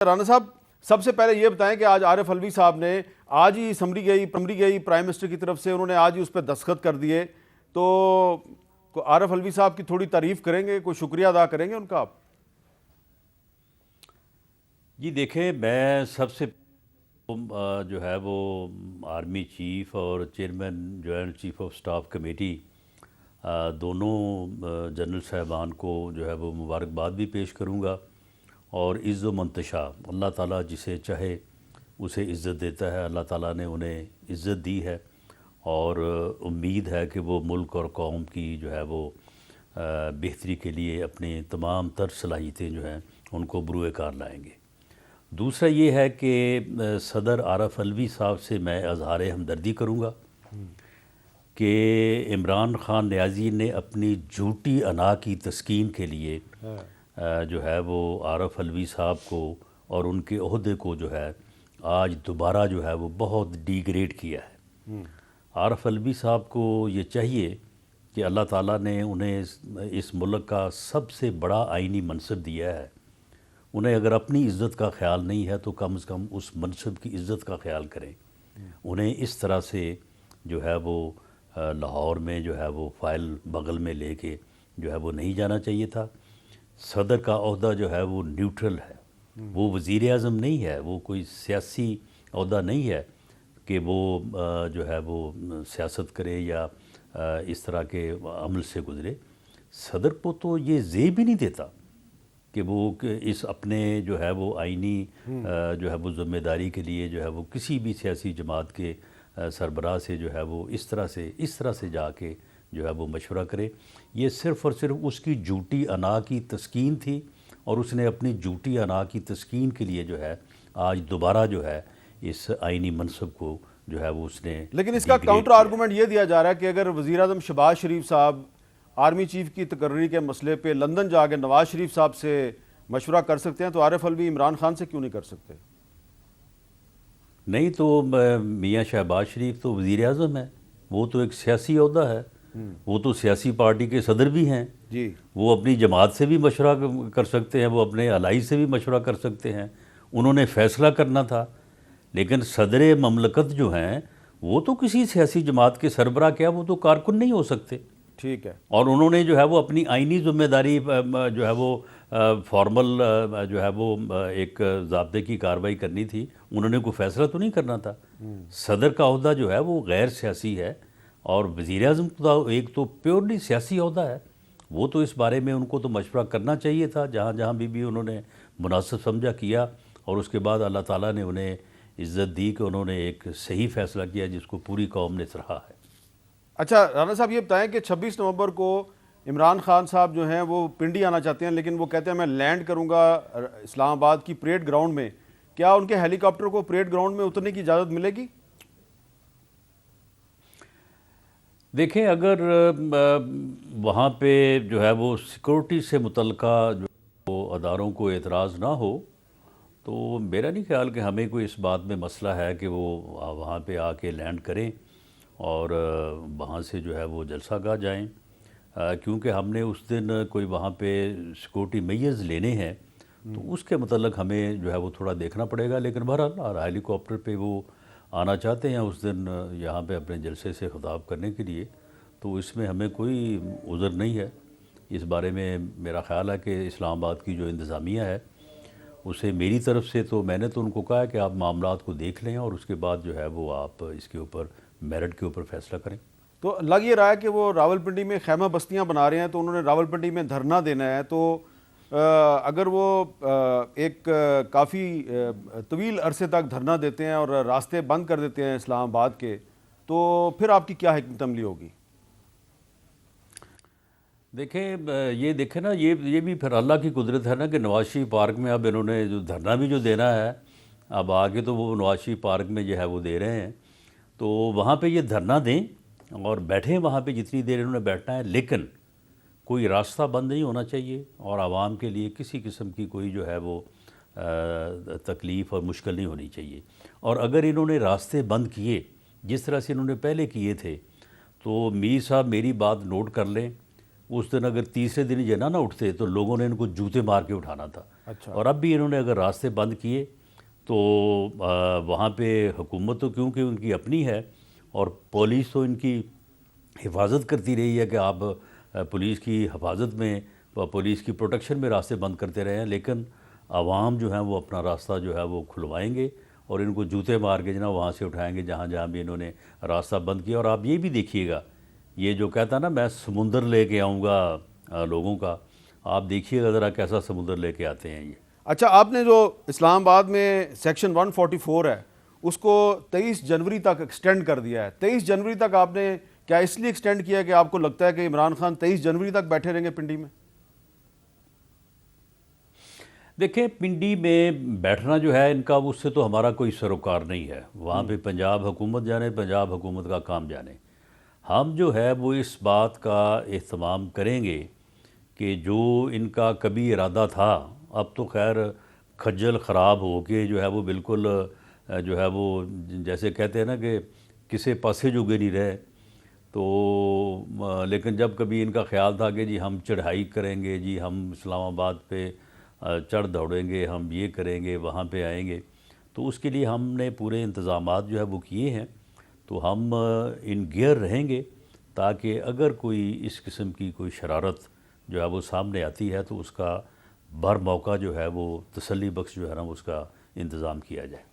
رانا صاحب، سب سے پہلے یہ بتائیں کہ آج عارف علوی صاحب نے آج ہی اسمبلی گئی پرائم منسٹر کی طرف سے، انہوں نے آج ہی اس پہ دستخط کر دیے، تو عارف علوی صاحب کی تھوڑی تعریف کریں گے، کوئی شکریہ ادا کریں گے ان کا آپ؟ جی دیکھیں، میں سب سے جو ہے وہ آرمی چیف اور chairman joint chief of staff committee دونوں جنرل صاحبان کو جو ہے وہ مبارکباد بھی پیش کروں گا، اور عز و منتشا اللہ تعالیٰ جسے چاہے اسے عزت دیتا ہے، اللہ تعالیٰ نے انہیں عزت دی ہے، اور امید ہے کہ وہ ملک اور قوم کی جو ہے وہ بہتری کے لیے اپنی تمام تر صلاحیتیں جو ہیں ان کو بروئے کار لائیں گے۔ دوسرا یہ ہے کہ صدر عارف علوی صاحب سے میں اظہار ہمدردی کروں گا کہ عمران خان نیازی نے اپنی جھوٹی انا کی تسکین کے لیے جو ہے وہ عارف علوی صاحب کو اور ان کے عہدے کو جو ہے آج دوبارہ جو ہے وہ بہت ڈیگریڈ کیا ہے۔ عارف علوی صاحب کو یہ چاہیے کہ اللہ تعالیٰ نے انہیں اس ملک کا سب سے بڑا آئینی منصب دیا ہے، انہیں اگر اپنی عزت کا خیال نہیں ہے تو کم از کم اس منصب کی عزت کا خیال کریں۔ انہیں اس طرح سے جو ہے وہ لاہور میں جو ہے وہ فائل بغل میں لے کے جو ہے وہ نہیں جانا چاہیے تھا۔ صدر کا عہدہ جو ہے وہ نیوٹرل ہے، وہ وزیر اعظم نہیں ہے، وہ کوئی سیاسی عہدہ نہیں ہے کہ وہ جو ہے وہ سیاست کرے یا اس طرح کے عمل سے گزرے۔ صدر کو تو یہ زیب ہی نہیں دیتا کہ وہ اس اپنے جو ہے وہ آئینی جو ہے وہ ذمہ داری کے لیے جو ہے وہ کسی بھی سیاسی جماعت کے سربراہ سے جو ہے وہ اس طرح سے جا کے جو ہے وہ مشورہ کرے۔ یہ صرف اور صرف اس کی جھوٹی انا کی تسکین تھی، اور اس نے اپنی جھوٹی انا کی تسکین کے لیے جو ہے آج دوبارہ جو ہے اس آئینی منصب کو جو ہے وہ اس نے لیکن اس کا کاؤنٹر آرگومنٹ یہ دیا جا رہا ہے کہ اگر وزیر اعظم شہباز شریف صاحب آرمی چیف کی تقرری کے مسئلے پہ لندن جا کے نواز شریف صاحب سے مشورہ کر سکتے ہیں تو عارف علوی عمران خان سے کیوں نہیں کر سکتے؟ نہیں تو میاں شہباز شریف تو وزیر اعظم ہے، وہ تو ایک سیاسی عہدہ ہے، وہ تو سیاسی پارٹی کے صدر بھی ہیں، جی، وہ اپنی جماعت سے بھی مشورہ کر سکتے ہیں، وہ اپنے الائی سے بھی مشورہ کر سکتے ہیں، انہوں نے فیصلہ کرنا تھا۔ لیکن صدر مملکت جو ہیں وہ تو کسی سیاسی جماعت کے سربراہ کیا، وہ تو کارکن نہیں ہو سکتے، ٹھیک ہے۔ اور انہوں نے جو ہے وہ اپنی آئینی ذمہ داری جو ہے وہ فارمل جو ہے وہ ایک ضابطے کی کارروائی کرنی تھی، انہوں نے کوئی فیصلہ تو نہیں کرنا تھا۔ صدر کا عہدہ جو ہے وہ غیر سیاسی ہے، اور وزیر اعظم کا ایک تو پیورلی سیاسی عہدہ ہے، وہ تو اس بارے میں ان کو تو مشورہ کرنا چاہیے تھا، جہاں جہاں بھی انہوں نے مناسب سمجھا کیا، اور اس کے بعد اللہ تعالیٰ نے انہیں عزت دی کہ انہوں نے ایک صحیح فیصلہ کیا جس کو پوری قوم نے سراہا ہے۔ اچھا رانا صاحب، یہ بتائیں کہ 26 نومبر کو عمران خان صاحب جو ہیں وہ پنڈی آنا چاہتے ہیں، لیکن وہ کہتے ہیں میں لینڈ کروں گا اسلام آباد کی پریڈ گراؤنڈ میں، کیا ان کے ہیلی کاپٹر کو پریڈ گراؤنڈ میں اترنے کی اجازت ملے گی؟ دیکھیں، اگر وہاں پہ جو ہے وہ سیکورٹی سے متعلقہ جو وہ اداروں کو اعتراض نہ ہو تو میرا نہیں خیال کہ ہمیں کوئی اس بات میں مسئلہ ہے کہ وہ وہاں پہ آ کے لینڈ کریں اور وہاں سے جو ہے وہ جلسہ گاہ جائیں، کیونکہ ہم نے اس دن کوئی وہاں پہ سیکورٹی میئرز لینے ہیں، تو اس کے متعلق ہمیں جو ہے وہ تھوڑا دیکھنا پڑے گا۔ لیکن بہرحال ہیلی کاپٹر پہ وہ آنا چاہتے ہیں اس دن یہاں پہ اپنے جلسے سے خطاب کرنے کے لیے، تو اس میں ہمیں کوئی عذر نہیں ہے۔ اس بارے میں میرا خیال ہے کہ اسلام آباد کی جو انتظامیہ ہے اسے میری طرف سے تو میں نے تو ان کو کہا ہے کہ آپ معاملات کو دیکھ لیں، اور اس کے بعد جو ہے وہ آپ اس کے اوپر میرٹ کے اوپر فیصلہ کریں۔ تو لگ یہ رہا ہے کہ وہ راولپنڈی میں خیمہ بستیاں بنا رہے ہیں، تو انہوں نے راولپنڈی میں دھرنا دینا ہے، تو اگر وہ ایک کافی طویل عرصے تک دھرنا دیتے ہیں اور راستے بند کر دیتے ہیں اسلام آباد کے، تو پھر آپ کی کیا حکمت عملی ہوگی؟ دیکھیں یہ دیکھیں نا، یہ بھی پھر اللہ کی قدرت ہے نا کہ نواز شریف پارک میں اب انہوں نے جو دھرنا بھی جو دینا ہے، اب آگے تو وہ نواز شریف پارک میں جو ہے وہ دے رہے ہیں، تو وہاں پہ یہ دھرنا دیں اور بیٹھیں وہاں پہ جتنی دیر انہوں نے بیٹھنا ہے، لیکن کوئی راستہ بند نہیں ہونا چاہیے، اور عوام کے لیے کسی قسم کی کوئی جو ہے وہ تکلیف اور مشکل نہیں ہونی چاہیے۔ اور اگر انہوں نے راستے بند کیے جس طرح سے انہوں نے پہلے کیے تھے، تو میر صاحب میری بات نوٹ کر لیں، اس دن اگر تیسرے دن یہ نہ اٹھتے تو لوگوں نے ان کو جوتے مار کے اٹھانا تھا. اچھا. اور اب بھی انہوں نے اگر راستے بند کیے تو وہاں پہ حکومت تو کیونکہ ان کی اپنی ہے اور پولیس تو ان کی حفاظت کرتی رہی ہے کہ آپ پولیس کی حفاظت میں پولیس کی پروٹیکشن میں راستے بند کرتے رہے ہیں، لیکن عوام جو ہیں وہ اپنا راستہ جو ہے وہ کھلوائیں گے اور ان کو جوتے مار کے جناب وہاں سے اٹھائیں گے جہاں جہاں بھی انہوں نے راستہ بند کیا. اور آپ یہ بھی دیکھیے گا، یہ جو کہتا نا میں سمندر لے کے آؤں گا لوگوں کا، آپ دیکھیے گا ذرا کیسا سمندر لے کے آتے ہیں یہ. اچھا، آپ نے جو اسلام آباد میں سیکشن 144 ہے اس کو 23 جنوری تک ایکسٹینڈ کر دیا ہے. 23 جنوری تک آپ نے کیا اس لیے ایکسٹینڈ کیا کہ آپ کو لگتا ہے کہ عمران خان 23 جنوری تک بیٹھے رہیں گے پنڈی میں؟ دیکھیں، پنڈی میں بیٹھنا جو ہے ان کا، اس سے تو ہمارا کوئی سروکار نہیں ہے. وہاں پہ پنجاب حکومت جانے، پنجاب حکومت کا کام جانے. ہم جو ہے وہ اس بات کا اہتمام کریں گے کہ جو ان کا کبھی ارادہ تھا، اب تو خیر کھجل خراب ہو کے جو ہے وہ بالکل جو ہے وہ جیسے کہتے ہیں نا کہ کسے پاسے جو گے نہیں رہے. تو لیکن جب کبھی ان کا خیال تھا کہ جی ہم چڑھائی کریں گے، جی ہم اسلام آباد پہ چڑھ دوڑیں گے، ہم یہ کریں گے، وہاں پہ آئیں گے، تو اس کے لیے ہم نے پورے انتظامات جو ہے وہ کیے ہیں. تو ہم ان گیئر رہیں گے تاکہ اگر کوئی اس قسم کی کوئی شرارت جو ہے وہ سامنے آتی ہے تو اس کا بر موقع جو ہے وہ تسلی بخش جو ہے نا اس کا انتظام کیا جائے.